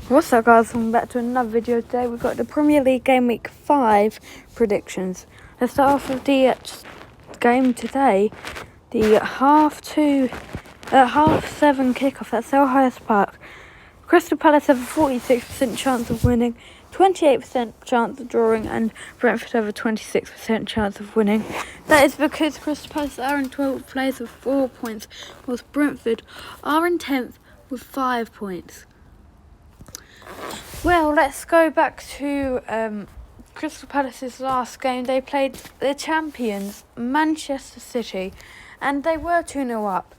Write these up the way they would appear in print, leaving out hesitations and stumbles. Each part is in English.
What's up, guys? Welcome back to another video. Today we've got the Premier League Game Week 5 predictions. Let's start off with the game today. The half 7 kickoff at Selhurst Park. Crystal Palace have a 46% chance of winning, 28% chance of drawing, and Brentford have a 26% chance of winning. That is because Crystal Palace are in 12th place with 4 points, whilst Brentford are in 10th with 5 points. Well, let's go back to Crystal Palace's last game. They played the champions, Manchester City, and they were 2-0 up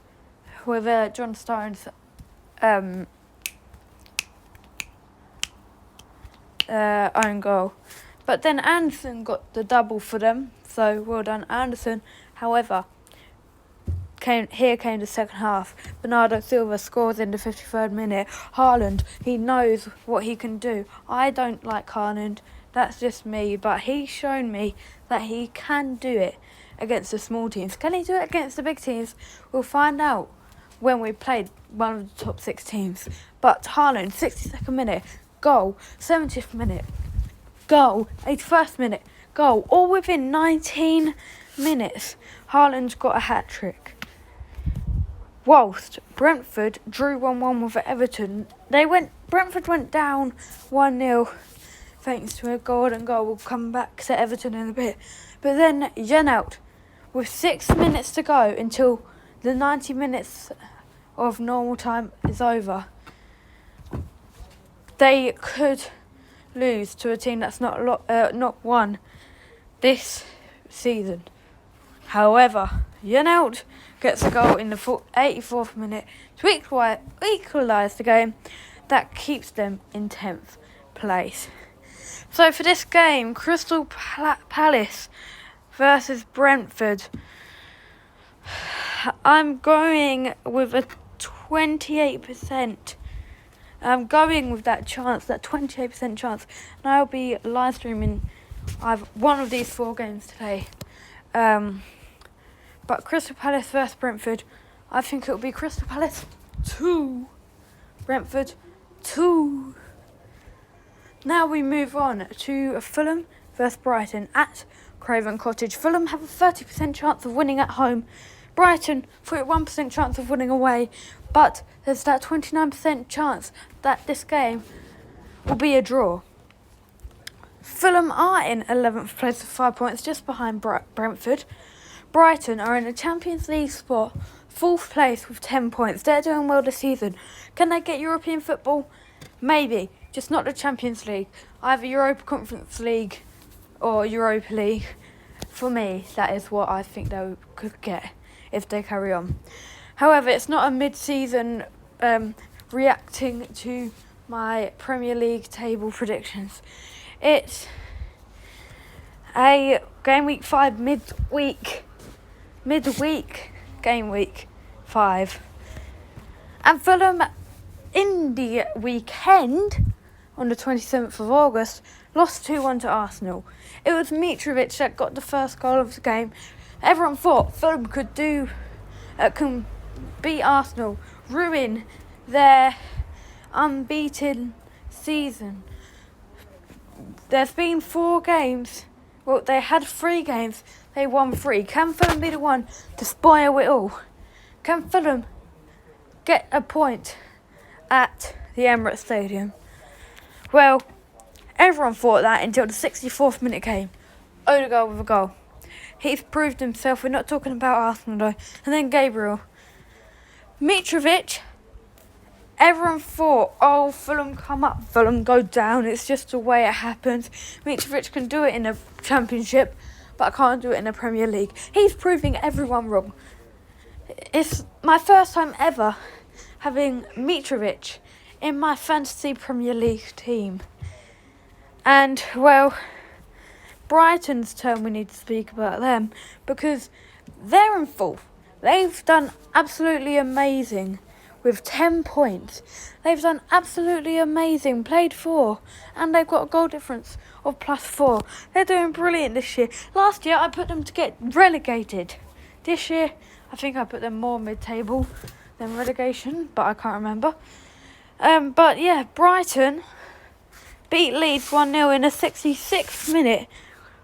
with John Stones' own goal. But then Anderson got the double for them, so well done, Anderson. However, came the second half. Bernardo Silva scores in the 53rd minute. Haaland, he knows what he can do. I don't like Haaland, that's just me, but he's shown me that he can do it against the small teams. Can he do it against the big teams? We'll find out when we played one of the top 6 teams. But Haaland, 62nd minute, goal, 70th minute, goal, 81st minute, goal, all within 19 minutes. Haaland's got a hat-trick. Whilst Brentford drew 1-1 with Everton, Brentford went down 1-0 thanks to a golden goal. We'll come back to Everton in a bit. But then Jenelt, with 6 minutes to go until the 90 minutes of normal time is over, they could lose to a team that's not won this season. However, Jenelt gets a goal in the 84th minute to equalise the game. That keeps them in 10th place. So for this game, Crystal Palace versus Brentford, I'm going with a 28%. I'm going with that chance, that 28% chance. And I'll be live streaming one of these 4 games today. But Crystal Palace versus Brentford, I think it will be Crystal Palace 2, Brentford 2. Now we move on to Fulham versus Brighton at Craven Cottage. Fulham have a 30% chance of winning at home. Brighton, 41% chance of winning away. But there's that 29% chance that this game will be a draw. Fulham are in 11th place with 5 points, just behind Brentford. Brighton are in a Champions League spot, 4th place with 10 points. They're doing well this season. Can they get European football? Maybe, just not the Champions League. Either Europa Conference League or Europa League. For me, that is what I think they could get if they carry on. However, it's not a mid-season reacting to my Premier League table predictions. It's a Game Week 5 midweek Game Week 5. And Fulham, in the weekend, on the 27th of August, lost 2-1 to Arsenal. It was Mitrovic that got the first goal of the game. Everyone thought Fulham could beat Arsenal, ruin their unbeaten season. There's been 4 games. Well, they had 3 games. They won 3. Can Fulham be the one to spoil it all? Can Fulham get a point at the Emirates Stadium? Well, everyone thought that until the 64th minute came. Odegaard with a goal. He's proved himself. We're not talking about Arsenal though. And then Gabriel. Mitrovic. Everyone thought, oh, Fulham come up, Fulham go down. It's just the way it happens. Mitrovic can do it in a Championship, but I can't do it in the Premier League. He's proving everyone wrong. It's my first time ever having Mitrovic in my fantasy Premier League team. And, well, Brighton's turn, we need to speak about them, because they're in 4th. They've done absolutely amazing. With 10 points. They've done absolutely amazing. Played 4. And they've got a goal difference of +4. They're doing brilliant this year. Last year, I put them to get relegated. This year, I think I put them more mid-table than relegation. But I can't remember. But yeah, Brighton beat Leeds 1-0 in the 66th minute.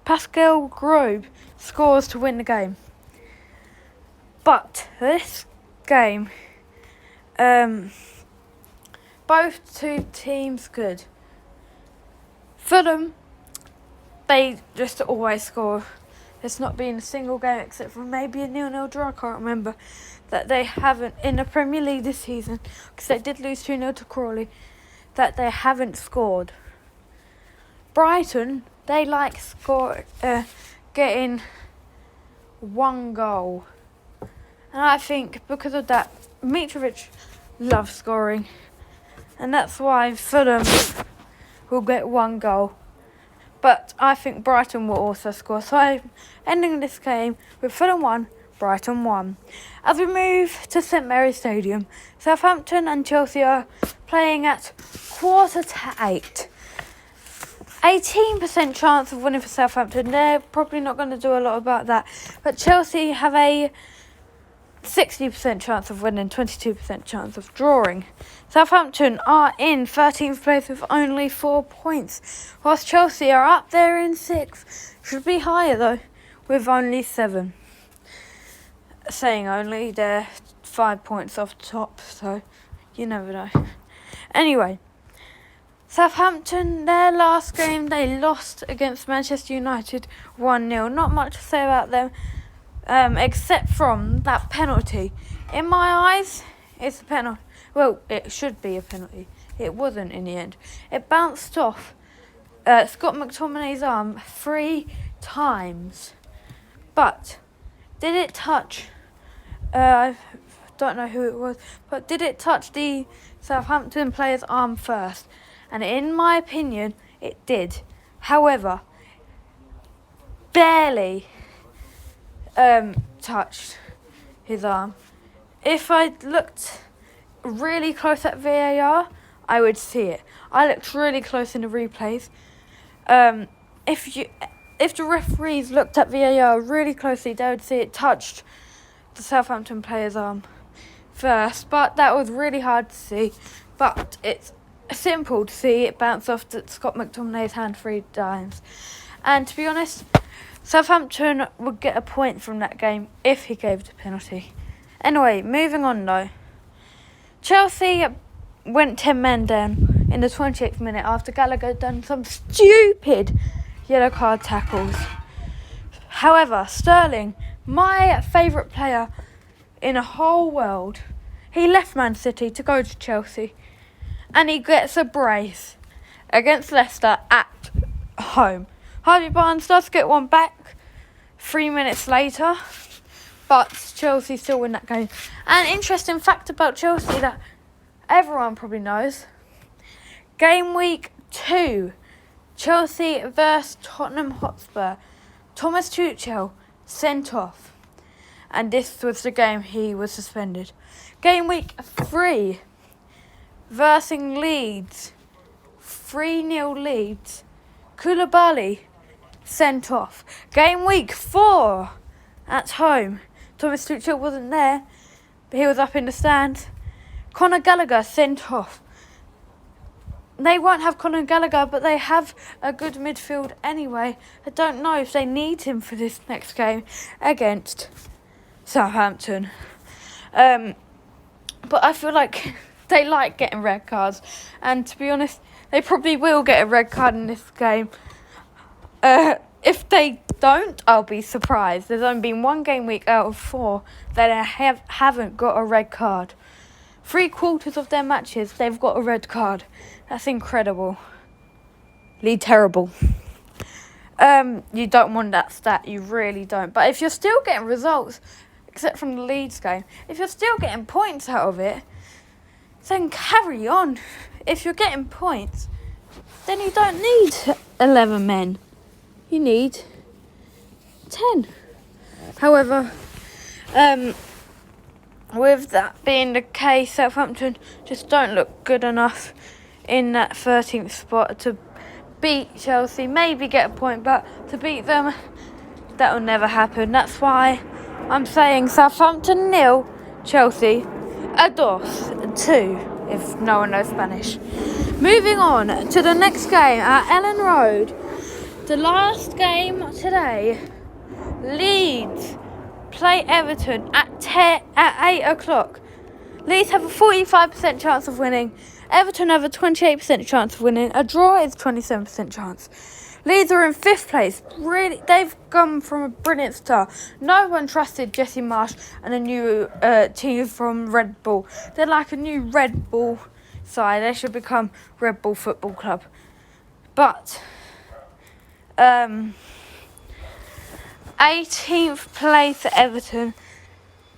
Pascal Grobe scores to win the game. But this game, both two teams good. Fulham, they just always score. There's not been a single game except for maybe a 0-0 draw, I can't remember, that they haven't, in the Premier League this season, because they did lose 2-0 to Crawley, that they haven't scored. Brighton, they like getting one goal. And I think because of that, Mitrovic loves scoring. And that's why Fulham will get one goal. But I think Brighton will also score. So I'm ending this game with Fulham 1, Brighton 1. As we move to St Mary's Stadium, Southampton and Chelsea are playing at 7:45. 18% chance of winning for Southampton. They're probably not going to do a lot about that. But Chelsea have a 60% chance of winning, 22% chance of drawing. Southampton are in 13th place with only 4 points, whilst Chelsea are up there in 6th. Should be higher though, with only 7. Saying only, they're 5 points off top, so you never know. Anyway, Southampton, their last game, they lost against Manchester United 1-0. Not much to say about them, except from that penalty. In my eyes, it's a penalty. Well, it should be a penalty. It wasn't in the end. It bounced off Scott McTominay's arm 3 times. But did it touch, I don't know who it was, but did it touch the Southampton player's arm first? And in my opinion, it did. However, barely touched his arm. If I looked really close at VAR, I would see it. I looked really close in the replays. If the referees looked at VAR really closely, they would see it touched the Southampton player's arm first. But that was really hard to see. But it's simple to see. It bounced off Scott McTominay's hand 3 times. And to be honest, Southampton would get a point from that game if he gave the penalty. Anyway, moving on though. Chelsea went 10 men down in the 28th minute after Gallagher done some stupid yellow card tackles. However, Sterling, my favourite player in the whole world, he left Man City to go to Chelsea. And he gets a brace against Leicester at home. Harvey Barnes does get one back 3 minutes later, but Chelsea still win that game. An interesting fact about Chelsea that everyone probably knows. Game week 2, Chelsea vs Tottenham Hotspur. Thomas Tuchel sent off, and this was the game he was suspended. Game week 3, versus Leeds, 3-0 Leeds. Koulibaly sent off. Game week 4 at home. Thomas Tuchel wasn't there, but he was up in the stands. Conor Gallagher sent off. They won't have Conor Gallagher, but they have a good midfield anyway. I don't know if they need him for this next game against Southampton. But I feel like they like getting red cards. And to be honest, they probably will get a red card in this game. If they don't, I'll be surprised. There's only been 1 game week out of 4 that haven't got a red card. 3/4 of their matches, they've got a red card. That's incredible. Terrible. You don't want that stat. You really don't. But if you're still getting results, except from the Leeds game, if you're still getting points out of it, then carry on. If you're getting points, then you don't need 11 men. You need 10. However, with that being the case, Southampton just don't look good enough in that 13th spot to beat Chelsea. Maybe get a point, but to beat them, that will never happen. That's why I'm saying Southampton 0, Chelsea 2. if no one knows Spanish. Moving on to the next game at Ellen Road. The last game today, Leeds play Everton at 8 o'clock. Leeds have a 45% chance of winning. Everton have a 28% chance of winning. A draw is 27% chance. Leeds are in 5th place. Really, they've come from a brilliant start. No one trusted Jesse Marsh and a new team from Red Bull. They're like a new Red Bull side. They should become Red Bull Football Club. But 18th place at Everton.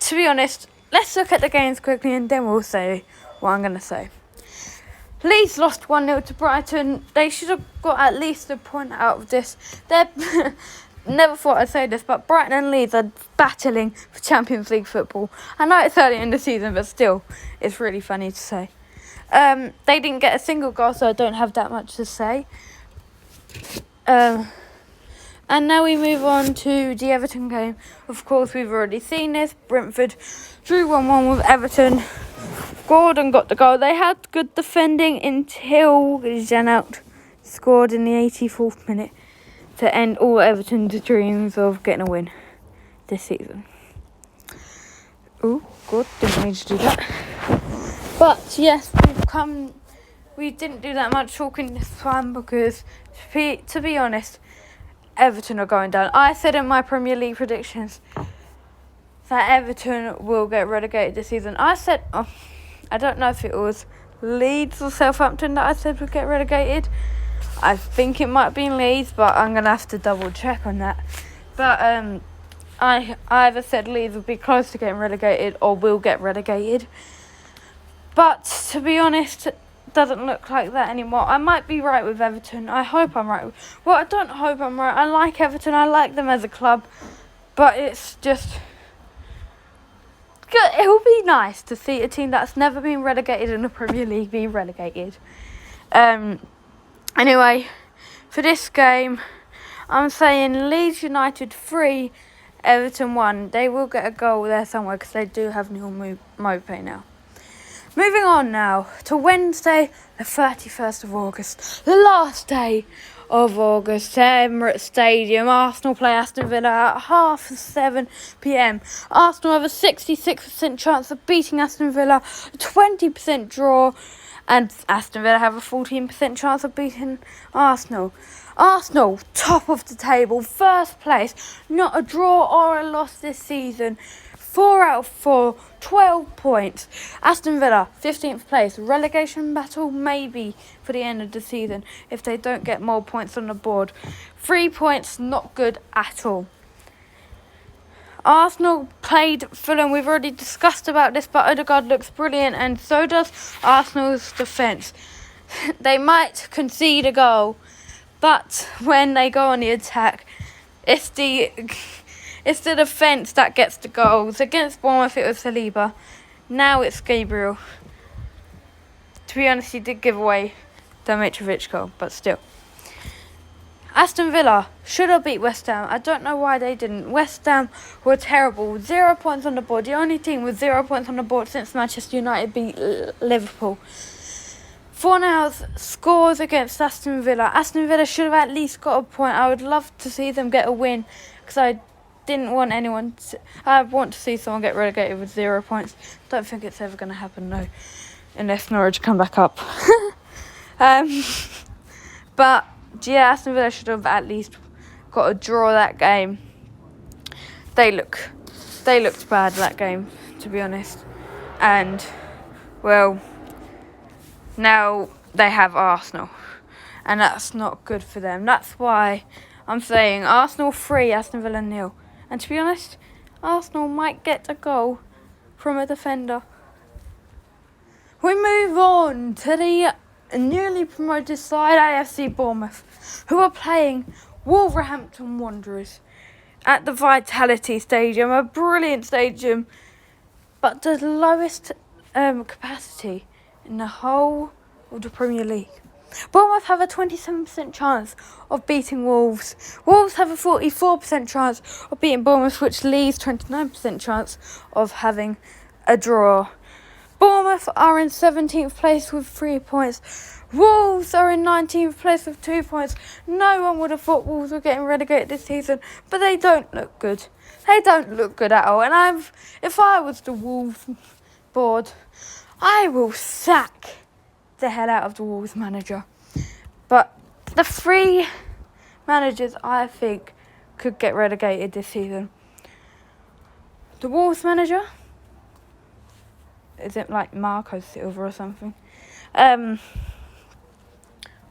To be honest, let's look at the games quickly and then we'll say what I'm going to say. Leeds lost 1-0 to Brighton. They should have got at least a point out of this. Never thought I'd say this, but Brighton and Leeds are battling for Champions League football. I know it's early in the season, but still, it's really funny to say. They didn't get a single goal, so I don't have that much to say. And now we move on to the Everton game. Of course, we've already seen this. Brentford drew 1-1 with Everton. Gordon got the goal. They had good defending until Janout scored in the 84th minute to end all Everton's dreams of getting a win this season. Oh, God, didn't mean to do that. But yes, we didn't do that much talking this time because, to be honest, Everton are going down. I said in my Premier League predictions that Everton will get relegated this season. I said, I don't know if it was Leeds or Southampton that I said would get relegated. I think it might have been Leeds, but I'm going to have to double check on that. But I either said Leeds will be close to getting relegated or will get relegated. But to be honest, it doesn't look like that anymore. I might be right with Everton. I hope I'm right. Well, I don't hope I'm right. I like Everton. I like them as a club. But it's just... it will be nice to see a team that's never been relegated in the Premier League be relegated. Anyway, for this game, I'm saying Leeds United 3, Everton 1. They will get a goal there somewhere because they do have Neil Maupay now. Moving on now to Wednesday, the 31st of August, the last day of August, Emirates Stadium. Arsenal play Aston Villa at 7:30 p.m. Arsenal have a 66% chance of beating Aston Villa, a 20% draw, and Aston Villa have a 14% chance of beating Arsenal. Arsenal, top of the table, first place, not a draw or a loss this season. 4 out of 4, 12 points. Aston Villa, 15th place. Relegation battle, maybe, for the end of the season, if they don't get more points on the board. 3 points, not good at all. Arsenal played Fulham. We've already discussed about this, but Odegaard looks brilliant, and so does Arsenal's defence. They might concede a goal, but when they go on the attack, it's the defence that gets the goals. Against Bournemouth, it was Saliba. Now it's Gabriel. To be honest, he did give away the Mitrovic goal, but still. Aston Villa should have beat West Ham. I don't know why they didn't. West Ham were terrible. 0 points on the board. The only team with 0 points on the board since Manchester United beat Liverpool. Fornals scores against Aston Villa. Aston Villa should have at least got a point. I would love to see them get a win because I want to see someone get relegated with 0 points. Don't think it's ever going to happen, no, unless Norwich come back up. But yeah, Aston Villa should have at least got a draw that game. They looked bad that game, to be honest. And well, now they have Arsenal, and that's not good for them. That's why I'm saying Arsenal 3, Aston Villa 0. And to be honest, Arsenal might get a goal from a defender. We move on to the newly promoted side, AFC Bournemouth, who are playing Wolverhampton Wanderers at the Vitality Stadium, a brilliant stadium, but the lowest capacity in the whole of the Premier League. Bournemouth have a 27% chance of beating Wolves. Wolves have a 44% chance of beating Bournemouth, which leaves 29% chance of having a draw. Bournemouth are in 17th place with 3 points. Wolves are in 19th place with 2 points. No one would have thought Wolves were getting relegated this season, but they don't look good. They don't look good at all. And if I was the Wolves board, I will sack the hell out of the Wolves manager. But the 3 managers I think could get relegated this season. The Wolves manager, is it like Marco Silva or something? Or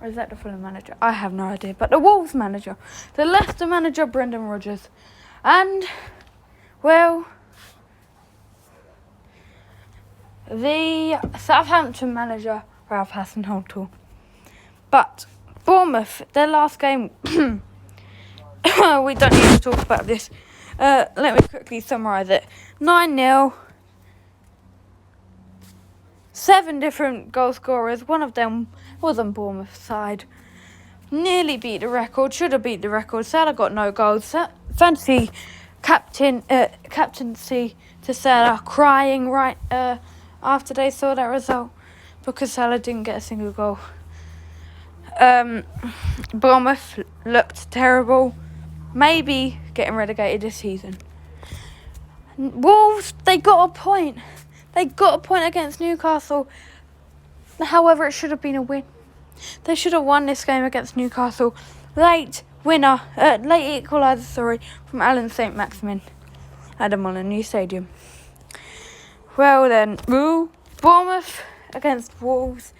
is that the Fulham manager? I have no idea. But the Wolves manager, the Leicester manager, Brendan Rodgers, and, well, the Southampton manager, Ralph Hasenhuttl. But Bournemouth, their last game, we don't need to talk about this. Let me quickly summarise it. 9-0. 7 different goal scorers. One of them was on Bournemouth's side. Nearly beat the record. Should have beat the record. Salah got no goals. Fancy captaincy to Salah crying right after they saw that result because Salah didn't get a single goal. Bournemouth looked terrible. Maybe getting relegated this season. Wolves, they got a point. They got a point against Newcastle. However, it should have been a win. They should have won this game against Newcastle. Late equaliser, from Alan St. Maximin. Had them on a new stadium. Well then, Bournemouth against Wolves.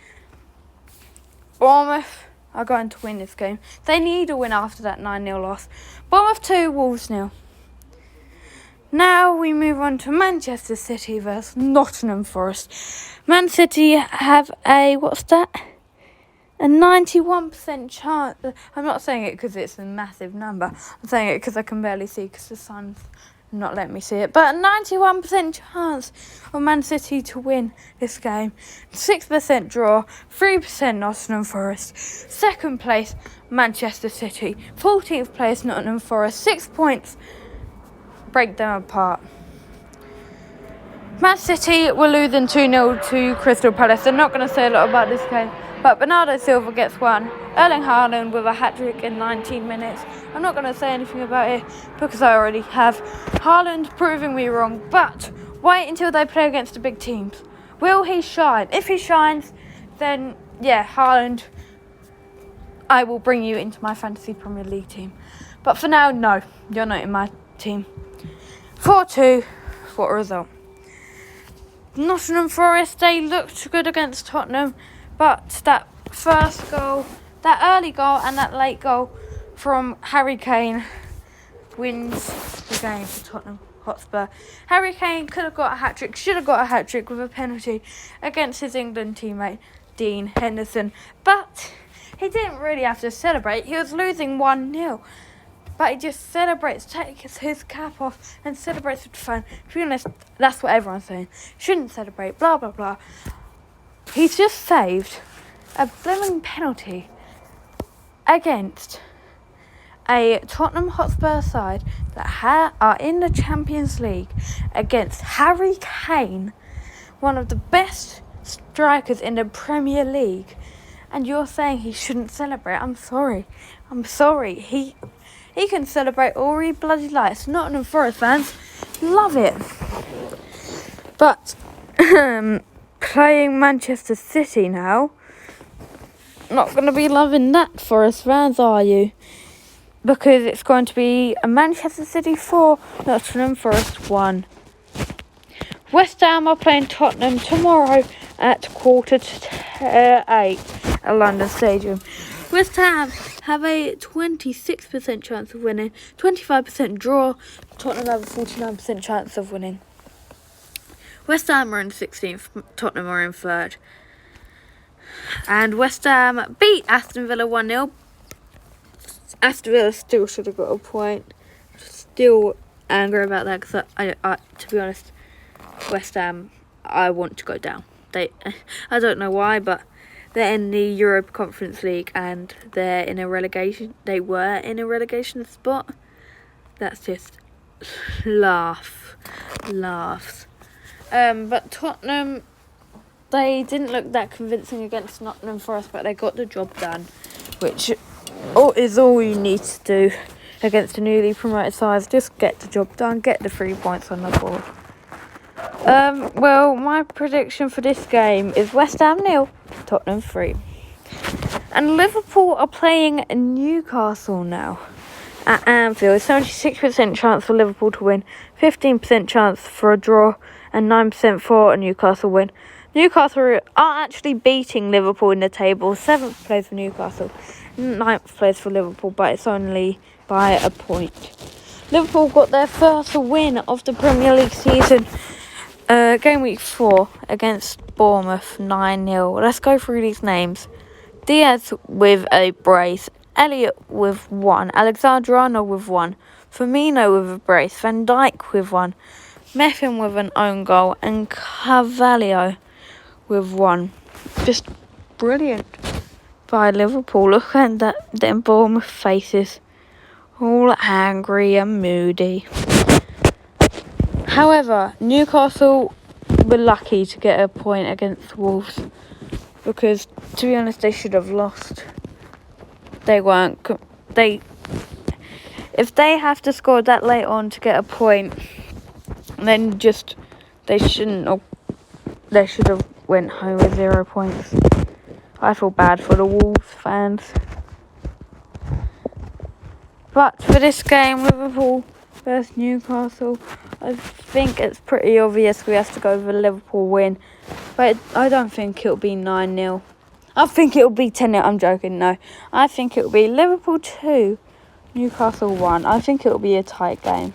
Bournemouth are going to win this game. They need a win after that 9-0 loss. Bournemouth 2, Wolves 0. Now we move on to Manchester City versus Nottingham Forest. Man City have a 91% chance. I'm not saying it because it's a massive number. I'm saying it because I can barely see because the sun's not letting me see it. But a 91% chance of Man City to win this game. 6% draw, 3% Nottingham Forest. Second place, Manchester City. 14th place, Nottingham Forest. 6 points. Break them apart. Man City were losing 2-0 to Crystal Palace. I'm not going to say a lot about this game, but Bernardo Silva gets one. Erling Haaland with a hat-trick in 19 minutes. I'm not going to say anything about it because I already have. Haaland proving me wrong, but wait until they play against the big teams. Will he shine? If he shines, then yeah, Haaland, I will bring you into my fantasy Premier League team. But for now, no, you're not in my team. 4-2, what a result. Nottingham Forest, they looked good against Tottenham, but that first goal, that early goal and that late goal from Harry Kane wins the game for Tottenham Hotspur. Harry Kane could have got a hat-trick, should have got a hat-trick with a penalty against his England teammate Dean Henderson, but he didn't really have to celebrate. He was losing 1-0. But he just celebrates, takes his cap off and celebrates with fun. To be honest, that's what everyone's saying. Shouldn't celebrate, blah, blah, blah. He's just saved a blooming penalty against a Tottenham Hotspur side that are in the Champions League against Harry Kane, one of the best strikers in the Premier League. And you're saying he shouldn't celebrate. I'm sorry. He can celebrate all he bloody likes. Nottingham Forest fans love it. But playing Manchester City now, not going to be loving that, Forest fans, are you? Because it's going to be a Manchester City 4, Nottingham Forest 1. West Ham are playing Tottenham tomorrow at 7:45 at London Stadium. West Ham have a 26% chance of winning, 25% draw. Tottenham have a 49% chance of winning. West Ham are in 16th, Tottenham are in 3rd. And West Ham beat Aston Villa 1-0. Aston Villa still should have got a point. Still angry about that because I, to be honest, West Ham, I want to go down. I don't know why, but they're in the Europa Conference League and they're in a relegation. They were in a relegation spot. That's just laughs. But Tottenham They didn't look that convincing against Nottingham Forest, but they got the job done, which is all you need to do against a newly promoted side. Just get the job done, get the 3 points on the board. Well, my prediction for this game is West Ham 0, Tottenham 3. And Liverpool are playing Newcastle now at Anfield. 76% chance for Liverpool to win, 15% chance for a draw, and 9% for a Newcastle win. Newcastle are actually beating Liverpool in the table. 7th place for Newcastle, 9th place for Liverpool, but it's only by a point. Liverpool got their first win of the Premier League season. Game week 4 against Bournemouth, 9-0. Let's go through these names. Diaz with a brace, Elliott with 1, Alexander-Arnold with 1, Firmino with a brace, Van Dijk with 1, Meffin with an own goal, and Carvalho with 1. Just brilliant by Liverpool. Look at them Bournemouth faces, all angry and moody. However, Newcastle were lucky to get a point against Wolves because, to be honest, they should have lost. They weren't. If they have to score that late on to get a point, then they shouldn't have. They should have went home with 0 points. I feel bad for the Wolves fans. But for this game, Liverpool versus Newcastle, I think it's pretty obvious we have to go with a Liverpool win. But I don't think it'll be 9-0. I think it'll be 10-0. I'm joking, no. I think it'll be Liverpool 2, Newcastle 1. I think it'll be a tight game.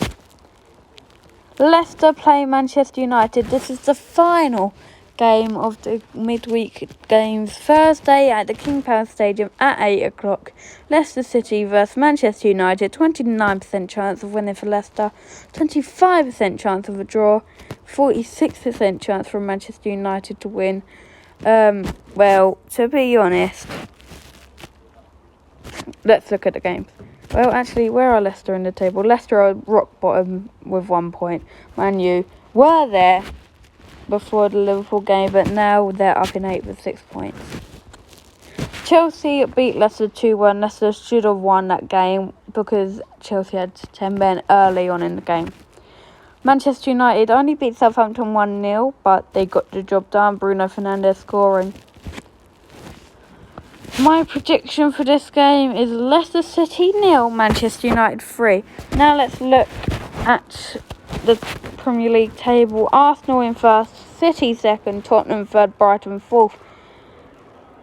Leicester play Manchester United. This is the final game of the midweek games. Thursday at the King Power Stadium at 8 o'clock. Leicester City versus Manchester United. 29% chance of winning for Leicester. 25% chance of a draw. 46% chance for Manchester United to win. Well, to be honest, let's look at the games. Well, actually, where are Leicester in the table? Leicester are rock bottom with 1 point. Man U were there before the Liverpool game, but now they're up in 8th with 6 points. Chelsea beat Leicester 2-1. Leicester should have won that game because Chelsea had 10 men early on in the game. Manchester United only beat Southampton 1-0, but they got the job done. Bruno Fernandes scoring. My prediction for this game is Leicester City 0, Manchester United 3. Now let's look at the Premier League table. Arsenal in first, City second, Tottenham third, Brighton fourth.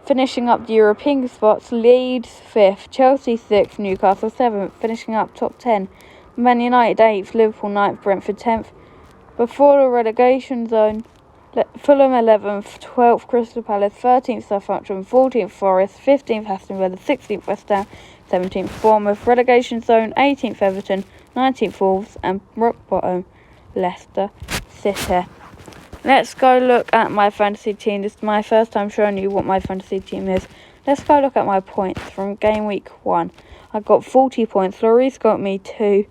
Finishing up the European spots, Leeds 5th, Chelsea 6th, Newcastle 7th. Finishing up top 10, Man United 8th, Liverpool 9th, Brentford 10th. Before the relegation zone, Fulham 11th, 12th Crystal Palace, 13th Southampton, 14th Forest, 15th Aston Villa, 16th West Ham, 17th Bournemouth. Relegation zone, 18th Everton, 19th Wolves, and rock bottom Leicester City. Let's go look at my fantasy team. This is my first time showing you what my fantasy team is. Let's go look at my points from game week 1. I got 40 points. Lloris got me 2.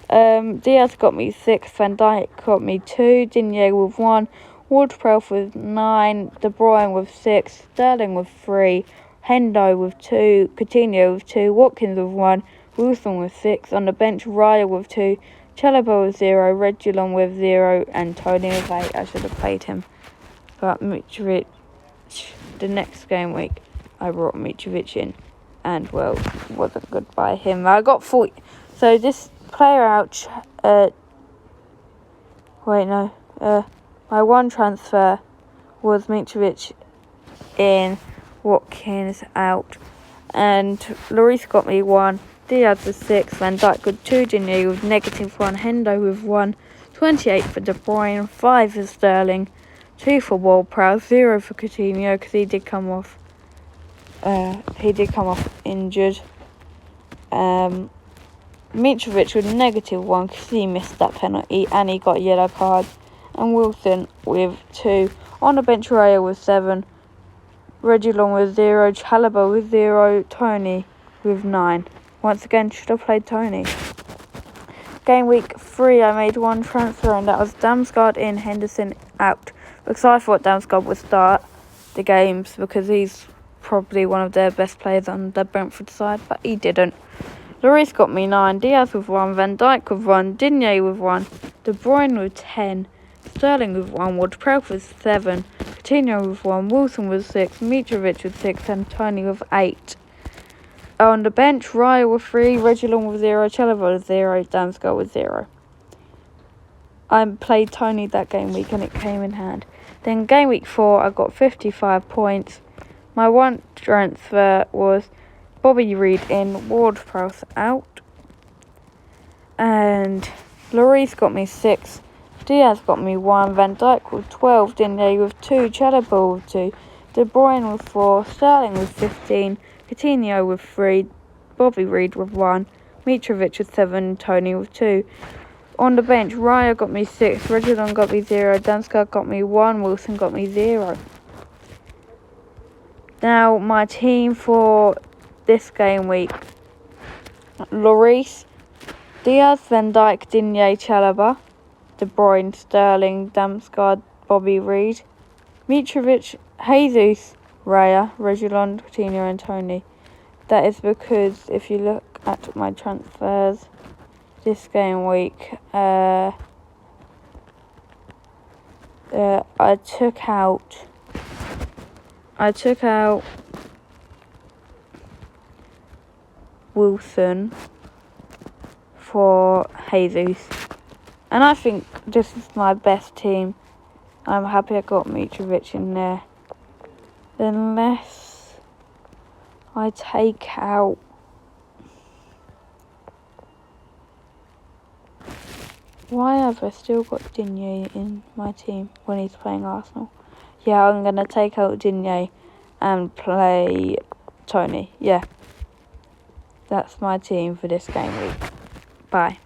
Diaz got me 6. Van Dijk got me 2. Digne with 1. Ward-Prowse with 9. De Bruyne with 6. Sterling with 3. Hendo with 2. Coutinho with 2. Watkins with 1. Wilson with 6. On the bench, Raya with 2. Chalobah with 0. Reguilon with 0. And Tony with 8. I should have played him. But Mitrovic, the next game week, I brought Mitrovic in. And, well, wasn't good by him. I got 40. So this player out. My one transfer was Mitrovic in, Watkins out, and Lloris got me 1, Diaz with 6, Van Dijk with 2, Digne with -1, Hendo with 1, 28 for De Bruyne, 5 for Sterling, 2 for Ward-Prowse, 0 for Coutinho because he did come off injured. Mitrovic with -1 because he missed that penalty and he got a yellow card. And Wilson with 2. On the bench, Raya with 7. Reguilon with 0. Chalobah with 0. Tony with 9. Once again, should have played Tony. Game week 3, I made one transfer, and that was Damsgaard in, Henderson out. because I thought Damsgaard would start the games because he's probably one of their best players on the Brentford side, but he didn't. Lloris got me 9, Diaz with 1, Van Dijk with 1, Digne with 1, De Bruyne with 10, Sterling with 1, Ward-Prowse with 7, Coutinho with 1, Wilson with 6, Mitrovic with 6, and Tony with 8. On the bench, Raya with 3, Reguilon with 0, Chalobah with 0, Damsgaard with 0. I played Tony that game week and it came in hand. Then game week 4, I got 55 points. My one transfer was Bobby Reid in, Ward-Prowse out. And Lloris got me 6, Diaz got me 1, Van Dijk with 12, Digne with 2, Chalobah with 2, De Bruyne with 4, Sterling with 15, Coutinho with 3, Bobby Reid with 1, Mitrovic with 7, Tony with 2. On the bench, Raya got me 6, Reguilon got me 0, Damsgaard got me 1, Wilson got me 0. Now, my team for this game week: Lloris, Diaz, Van Dijk, Digne, Chalobah, De Bruyne, Sterling, Damsgaard, Bobby Reid, Mitrovic, Jesus, Raya, Reguilon, Coutinho and Tony. That is because if you look at my transfers this game week, I took out Wilson for Jesus, and I think this is my best team. I'm happy I got Mitrovic in there. Unless I take out why have I still got Digne in my team when he's playing Arsenal? Yeah, I'm going to take out Digne and play Tony. Yeah, that's my team for this game week. Bye.